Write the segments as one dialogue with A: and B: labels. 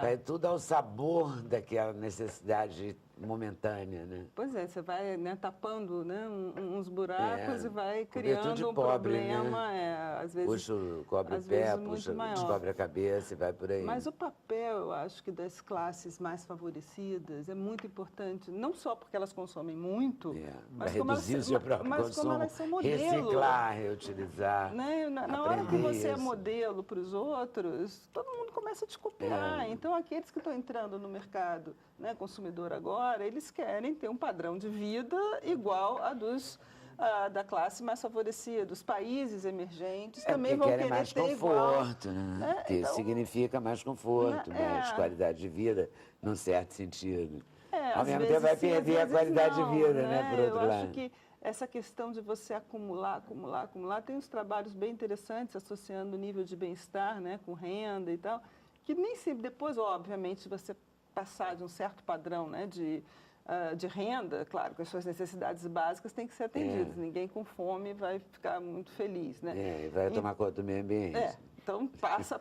A: Vai tudo ao sabor daquela necessidade momentânea, né?
B: Pois é, você vai, né, tapando, né, uns buracos e vai
A: Cobertura
B: criando
A: de
B: um
A: pobre,
B: problema,
A: né?
B: às vezes,
A: Cobre o
B: às
A: pé,
B: vezes muito
A: puxa,
B: maior.
A: descobre a cabeça e vai por aí.
B: Mas o papel, eu acho que das classes mais favorecidas é muito importante, não só porque elas consomem muito,
A: Para reduzir o seu próprio
B: mas
A: consumo,
B: como elas são modelo.
A: reciclar, reutilizar,
B: Né? Na hora que você é
A: isso.
B: modelo para os outros, todo mundo começa a te copiar. Então, aqueles que estão entrando no mercado, né, consumidor agora, eles querem ter um padrão de vida igual a da classe mais favorecida. Os países emergentes também vão querer
A: mais
B: ter
A: conforto,
B: igual,
A: né?
B: Então,
A: significa mais conforto, mais qualidade de vida, num certo sentido. Ao mesmo tempo vai perder a qualidade de vida, né? Por outro
B: lado.
A: lado.
B: Acho que essa questão de você acumular, tem uns trabalhos bem interessantes associando o nível de bem-estar, né, com renda e tal, que nem sempre, depois, obviamente, se você passar de um certo padrão, né, de renda, claro, que as suas necessidades básicas têm que ser atendidas. Ninguém com fome vai ficar muito feliz, né?
A: E vai tomar conta do meio ambiente.
B: Então,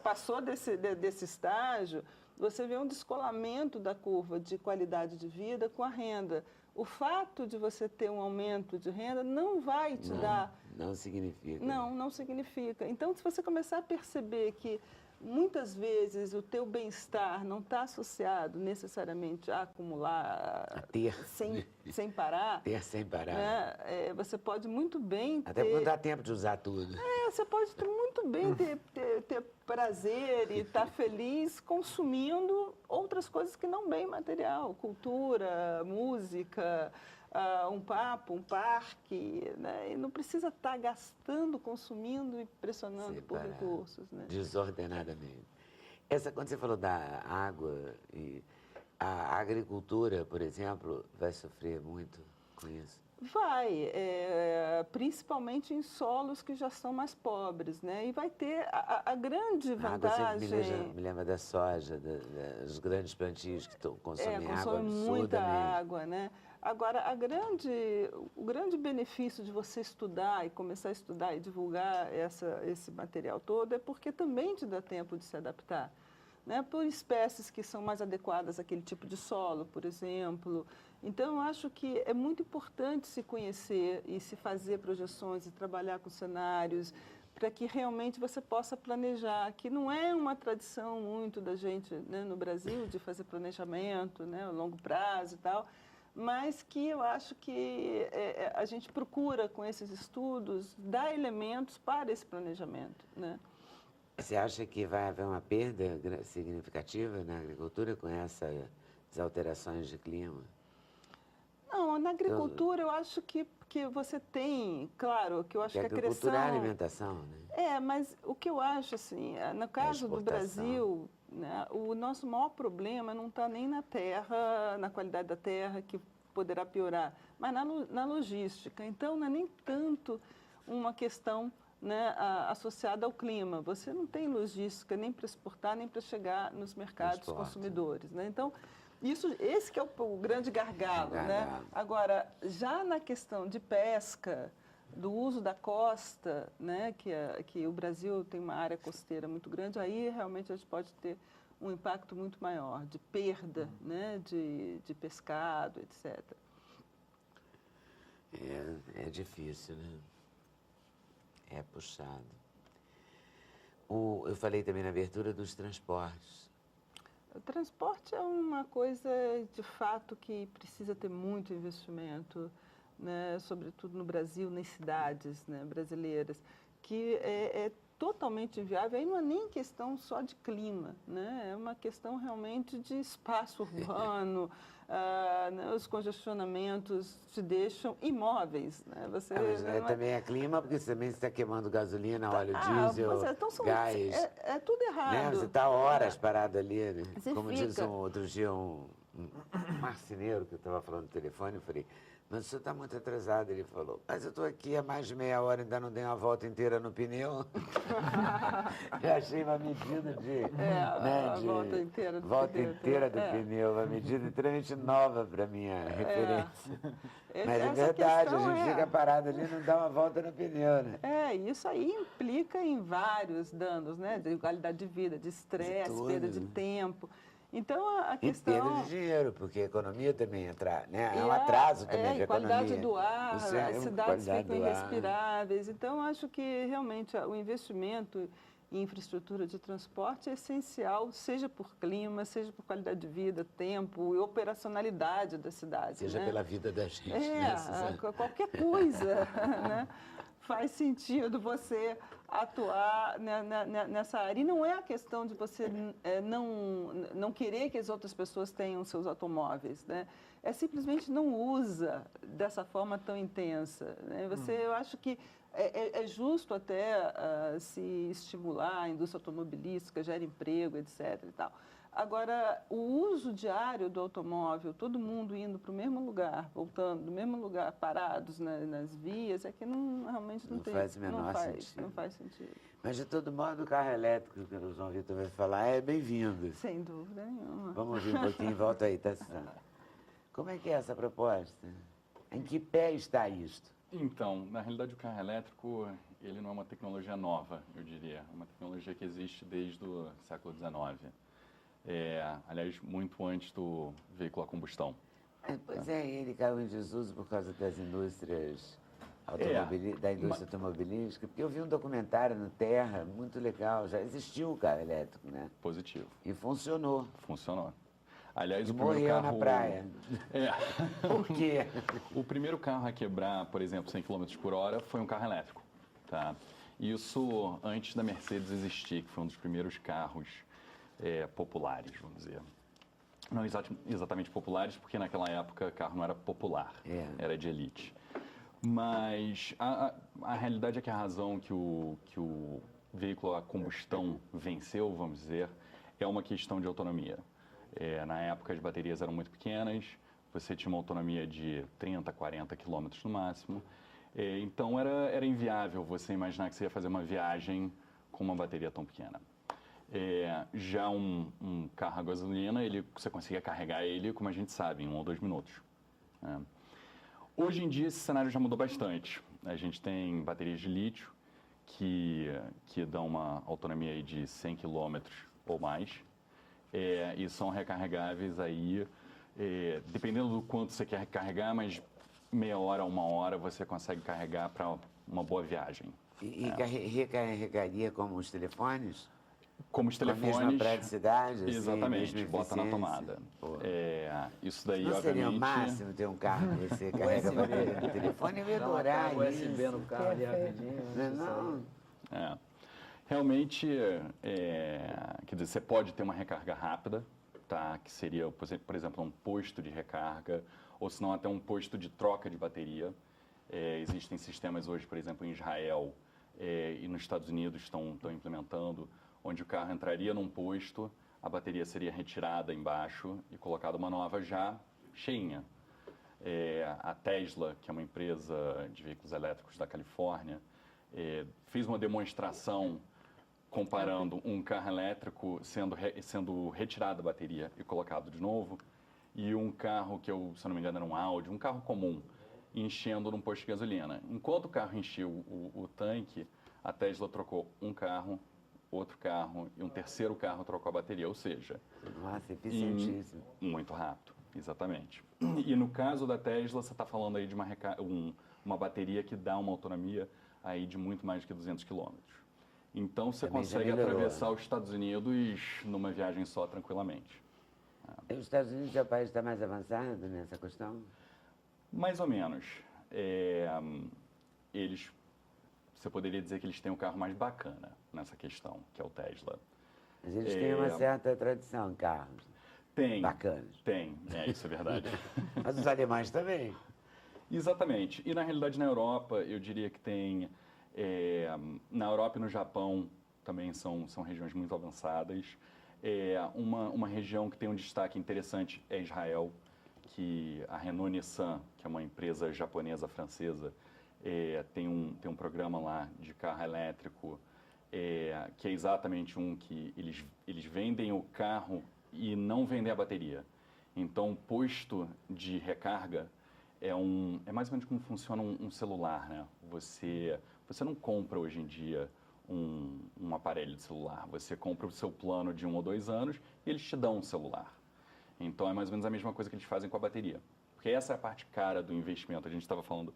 B: passou desse estágio, você vê um descolamento da curva de qualidade de vida com a renda. O fato de você ter um aumento de renda não vai te dar...
A: Não significa.
B: Não significa. Então, se você começar a perceber que muitas vezes o teu bem-estar não está associado necessariamente a acumular,
A: a ter,
B: sem parar.
A: Ter sem parar.
B: Né? Você pode muito bem ter...
A: Até porque não dá tempo de usar tudo.
B: Você pode muito bem ter prazer e estar feliz consumindo outras coisas que não bem material, cultura, música, um papo, um parque, né? E não precisa estar gastando, consumindo e pressionando por recursos. Né?
A: Desordenadamente. Quando você falou da água, a agricultura, por exemplo, vai sofrer muito com isso?
B: Vai, principalmente em solos que já são mais pobres, né? E vai ter a grande vantagem...
A: A água me lembra da soja, dos grandes plantios que consomem água absurdamente.
B: Muita água, né? Agora, o grande benefício de você estudar e começar a estudar e divulgar esse material todo é porque também te dá tempo de se adaptar. Né, por espécies que são mais adequadas àquele tipo de solo, por exemplo. Então, eu acho que é muito importante se conhecer e se fazer projeções e trabalhar com cenários para que realmente você possa planejar, que não é uma tradição muito da gente, né, no Brasil de fazer planejamento, né, a longo prazo e tal, mas que eu acho que a gente procura, com esses estudos, dar elementos para esse planejamento, né?
A: Você acha que vai haver uma perda significativa na agricultura com essas alterações de clima?
B: Não, na agricultura eu acho que você tem, claro, que eu acho que a criação...
A: agricultura é alimentação, né?
B: Mas o que eu acho, assim, no caso do Brasil, né, o nosso maior problema não está nem na terra, na qualidade da terra, que poderá piorar, mas na logística. Então, não é nem tanto uma questão... Né, associada ao clima. Você não tem logística nem para exportar, nem para chegar nos mercados consumidores. Né? Então, esse que é o grande gargalo. Né? Agora, já na questão de pesca, do uso da costa, né, que o Brasil tem uma área costeira muito grande, aí realmente a gente pode ter um impacto muito maior de perda, né, de pescado, etc.
A: É difícil, né? É puxado. Eu falei também na abertura dos transportes.
B: O transporte é uma coisa, de fato, que precisa ter muito investimento, né? Sobretudo no Brasil, nas cidades, né, brasileiras, que é totalmente inviável. Aí não é nem questão só de clima, né? É uma questão realmente de espaço urbano, né? Os congestionamentos te deixam imóveis. Né?
A: Mas também é clima, porque você também está queimando gasolina, óleo diesel,
B: então
A: gás.
B: É tudo errado.
A: Né? Você está horas parado ali. Né? Como
B: fica.
A: disse outro dia um marceneiro que eu estava falando no telefone, eu falei, mas o senhor está muito atrasado. Ele falou, mas eu estou aqui há mais de meia hora e ainda não dei uma volta inteira no pneu. Eu achei uma medida volta inteira do pneu, uma medida extremamente nova para minha referência. Mas é verdade, a gente fica parado ali e não dá uma volta no pneu, né?
B: Isso aí implica em vários danos, né? De qualidade de vida, de estresse, perda de tempo. Então, a
A: E perda
B: questão...
A: de dinheiro, porque a economia também entra, né? É um
B: E
A: atraso também para a
B: qualidade
A: economia.
B: do ar,
A: Isso é
B: as
A: uma
B: cidades
A: qualidade
B: ficam
A: do ar.
B: irrespiráveis. Então, acho que realmente o investimento em infraestrutura de transporte é essencial, seja por clima, seja por qualidade de vida, tempo e operacionalidade da cidade.
A: Seja
B: né?
A: pela vida da gente, né, Suzana?
B: Qualquer coisa, né? Faz sentido você atuar nessa área. E não é a questão de você não querer que as outras pessoas tenham seus automóveis, né? É simplesmente não usa dessa forma tão intensa. Né? Eu acho que é justo até se estimular a indústria automobilística, gera emprego, etc. E tal. Agora, o uso diário do automóvel, todo mundo indo para o mesmo lugar, voltando do mesmo lugar, parados nas vias, é que realmente não tem,
A: faz o menor sentido.
B: Não faz sentido.
A: Mas, de todo modo, o carro elétrico, que o João Vitor vai falar, é bem-vindo.
B: Sem dúvida nenhuma.
A: Vamos ouvir um pouquinho, volta aí, tá, Suzana? Como é que é essa proposta? Em que pé está isto?
C: Então, na realidade, o carro elétrico, ele não é uma tecnologia nova, eu diria. É uma tecnologia que existe desde o século XIX. Aliás, muito antes do veículo a combustão.
A: Pois ele caiu em desuso por causa das indústrias da indústria automobilística, porque eu vi um documentário no Terra, muito legal, já existiu o carro elétrico, né?
C: Positivo.
A: E funcionou.
C: Funcionou. Aliás,
A: E
C: o primeiro
A: morreu
C: carro...
A: na praia. Por quê?
C: O primeiro carro a quebrar, por exemplo, 100 km por hora foi um carro elétrico. Tá? Isso antes da Mercedes existir, que foi um dos primeiros carros populares, vamos dizer. Não exatamente populares, porque naquela época carro não era popular, era de elite. Mas a realidade é que a razão que o veículo a combustão venceu, vamos dizer, é uma questão de autonomia. Na época as baterias eram muito pequenas, você tinha uma autonomia de 30, 40 quilômetros no máximo. Então era inviável você imaginar que você ia fazer uma viagem com uma bateria tão pequena. Já um carro a gasolina, você conseguia carregar ele, como a gente sabe, em 1 ou 2 minutos. Hoje em dia esse cenário já mudou bastante. A gente tem baterias de lítio que dão uma autonomia aí de 100 km ou mais e são recarregáveis aí, dependendo do quanto você quer recarregar, mas meia hora, 1 hora você consegue carregar para uma boa viagem.
A: E recarregaria como os telefones?
C: Como os telefones.
A: Com a mesma praticidade?
C: Exatamente,
A: assim,
C: bota na tomada. Isso daí,
A: não
C: obviamente...
A: seria o máximo ter um carro que você carrega a bateria do telefone? Eu ia adorar isso.
D: USB no carro ali rapidinho.
A: Não.
C: Realmente, quer dizer, você pode ter uma recarga rápida, tá? Que seria, por exemplo, um posto de recarga, ou se não até um posto de troca de bateria. Existem sistemas hoje, por exemplo, em Israel e nos Estados Unidos estão implementando, onde o carro entraria num posto, a bateria seria retirada embaixo e colocada uma nova já cheinha. A Tesla, que é uma empresa de veículos elétricos da Califórnia, fez uma demonstração comparando um carro elétrico sendo retirada a bateria e colocado de novo, e um carro que, se eu não me engano, era um Audi, um carro comum, enchendo num posto de gasolina. Enquanto o carro enchia o tanque, a Tesla trocou um carro, outro carro e um terceiro carro trocou a bateria, ou seja...
A: Nossa, eficientíssimo.
C: Muito rápido, exatamente. E no caso da Tesla, você está falando aí de uma bateria que dá uma autonomia aí de muito mais do que 200 quilômetros. Então, você consegue atravessar os Estados Unidos numa viagem só, tranquilamente.
A: Os Estados Unidos é o país que está mais avançado nessa questão?
C: Mais ou menos. Você poderia dizer que eles têm o carro mais bacana nessa questão, que é o Tesla.
A: Mas eles têm uma certa tradição em carros.
C: Tem.
A: Bacanas.
C: Tem, isso é verdade.
A: Mas os alemães também.
C: Exatamente. E na realidade na Europa, eu diria que tem... na Europa e no Japão também são regiões muito avançadas. Uma região que tem um destaque interessante é Israel, que a Renault-Nissan, que é uma empresa japonesa-francesa, tem um programa lá de carro elétrico, que é exatamente que eles vendem o carro e não vendem a bateria. Então, o posto de recarga é mais ou menos como funciona um celular, né? Você não compra hoje em dia um aparelho de celular. Você compra o seu plano de 1 ou 2 anos e eles te dão um celular. Então, é mais ou menos a mesma coisa que eles fazem com a bateria. Porque essa é a parte cara do investimento. A gente estava falando,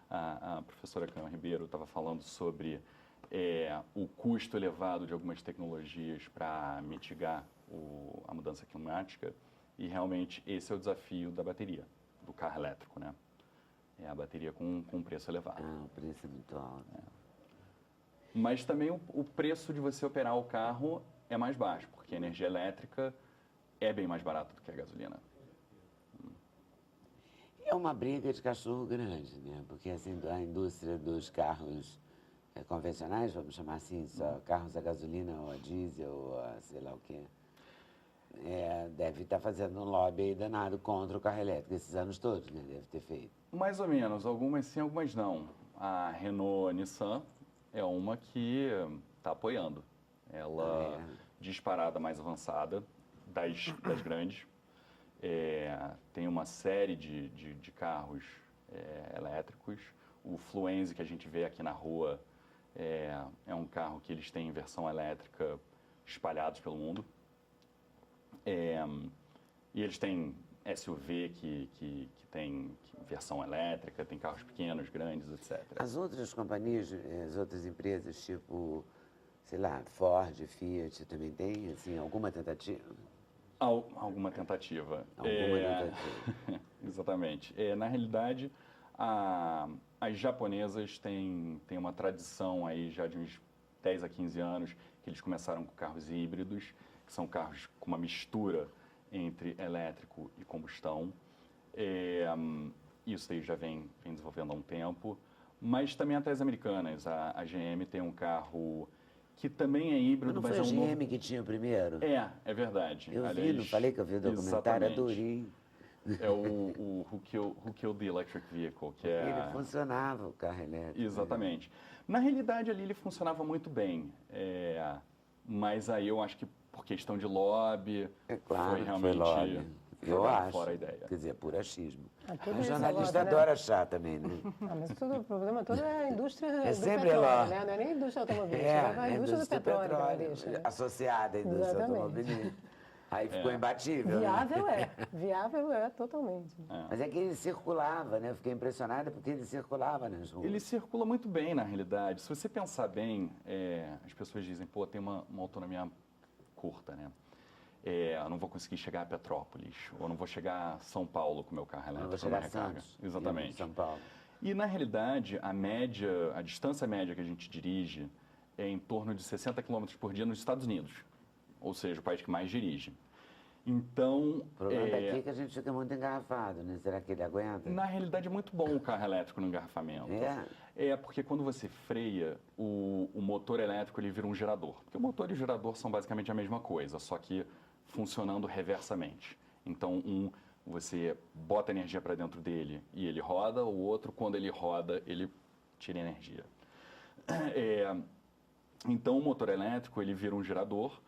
C: a professora Câmara Ribeiro estava falando sobre o custo elevado de algumas tecnologias para mitigar a mudança climática. E, realmente, esse é o desafio da bateria, do carro elétrico, né? É a bateria com preço elevado.
A: O preço é muito alto.
C: Mas também o preço de você operar o carro é mais baixo, porque a energia elétrica é bem mais barata do que a gasolina.
A: É uma briga de cachorro grande, né? Porque assim, a indústria dos carros convencionais, vamos chamar assim, só carros a gasolina ou a diesel ou a sei lá o quê, deve estar fazendo um lobby aí danado contra o carro elétrico esses anos todos, né? Deve ter feito.
C: Mais ou menos, algumas sim, algumas não. A Renault, a Nissan é uma que está apoiando. Ela disparada mais avançada das grandes. Tem uma série de carros elétricos. O Fluence que a gente vê aqui na rua é um carro que eles têm em versão elétrica espalhados pelo mundo. E eles têm SUV que tem versão elétrica, tem carros pequenos, grandes, etc.
A: As outras companhias, as outras empresas, tipo, sei lá, Ford, Fiat, também tem, assim, alguma tentativa?
C: Alguma tentativa.
A: Alguma tentativa.
C: Exatamente. Na realidade, as japonesas têm uma tradição aí já de uns 10 a 15 anos, que eles começaram com carros híbridos, que são carros com uma mistura entre elétrico e combustão. Isso aí já vem desenvolvendo há um tempo. Mas também até as americanas. A GM tem um carro que também é híbrido,
A: mas
C: é um
A: foi a GM que tinha o primeiro?
C: É verdade.
A: Eu vi, não falei que eu vi o documentário, adorei.
C: É o Who Killed the Electric Vehicle, que é...
A: Ele funcionava, o carro elétrico.
C: Exatamente. Na realidade, ali ele funcionava muito bem. Mas aí eu acho que por questão de lobby,
A: claro,
C: foi realmente
A: eu acho.
C: fora a ideia.
A: Quer dizer, puro achismo.
D: Tudo
A: O
D: isso
A: jornalista
D: agora,
A: adora achar também, né?
D: Mas o problema todo é a indústria do
A: sempre
D: petróleo,
A: lá.
D: né? Não é nem a indústria automobilística, é a indústria do petróleo que não deixa, né?
A: Associada à indústria
D: Exatamente.
A: automobilística. Aí ficou imbatível.
D: Viável é totalmente.
A: Mas é que ele circulava, né? Eu fiquei impressionada porque ele circulava nas ruas.
C: Ele circula muito bem, na realidade. Se você pensar bem, as pessoas dizem, pô, tem uma autonomia curta, né? Eu não vou conseguir chegar a Petrópolis, ou não vou chegar a São Paulo com o meu carro elétrico.
A: Não vou chegar a
C: recarga.
A: Santos.
C: Exatamente.
A: São Paulo.
C: E, na realidade, a distância média que a gente dirige é em torno de 60 km por dia nos Estados Unidos, ou seja, o país que mais dirige. Então...
A: O problema daqui é que a gente fica muito engarrafado, né? Será que ele aguenta?
C: Na realidade, é muito bom o carro elétrico no engarrafamento. Porque quando você freia, o motor elétrico ele vira um gerador. Porque o motor e o gerador são basicamente a mesma coisa, só que funcionando reversamente. Então, você bota energia para dentro dele e ele roda, o outro, quando ele roda, ele tira energia. Então, o motor elétrico ele vira um gerador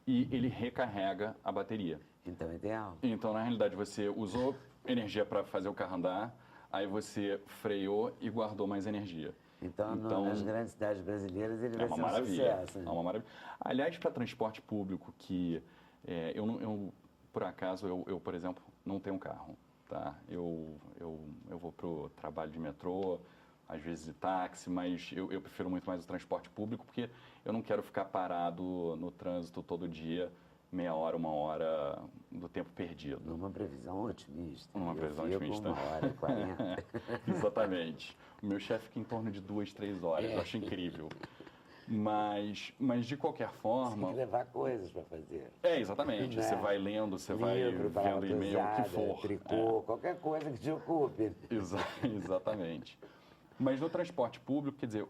C: e ele recarrega a bateria.
A: Então é ideal.
C: Então, na realidade, você usou energia para fazer o carro andar, aí você freou e guardou mais energia.
A: Então nas grandes cidades brasileiras ele vai ser um sucesso. Né?
C: É uma maravilha. Aliás, para transporte público, que por acaso, eu, por exemplo, não tenho um carro. Tá? Eu vou para o trabalho de metrô, às vezes de táxi, mas eu prefiro muito mais o transporte público, porque eu não quero ficar parado no trânsito todo dia, meia hora, 1 hora do tempo perdido.
A: Numa previsão otimista.
C: Uma previsão otimista.
A: 1h40.
C: Exatamente. O meu chefe fica em torno de 2, 3 horas. Eu acho incrível. Mas de qualquer forma...
A: Você tem que levar coisas para fazer.
C: Exatamente. Você vai lendo, você vai vendo e-mail, o que for.
A: Tricô, qualquer coisa que te ocupe.
C: Exatamente. Mas no transporte público, quer dizer,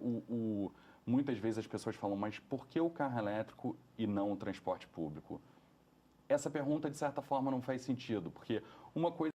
C: muitas vezes as pessoas falam, mas por que o carro elétrico e não o transporte público? Essa pergunta, de certa forma, não faz sentido, porque uma coisa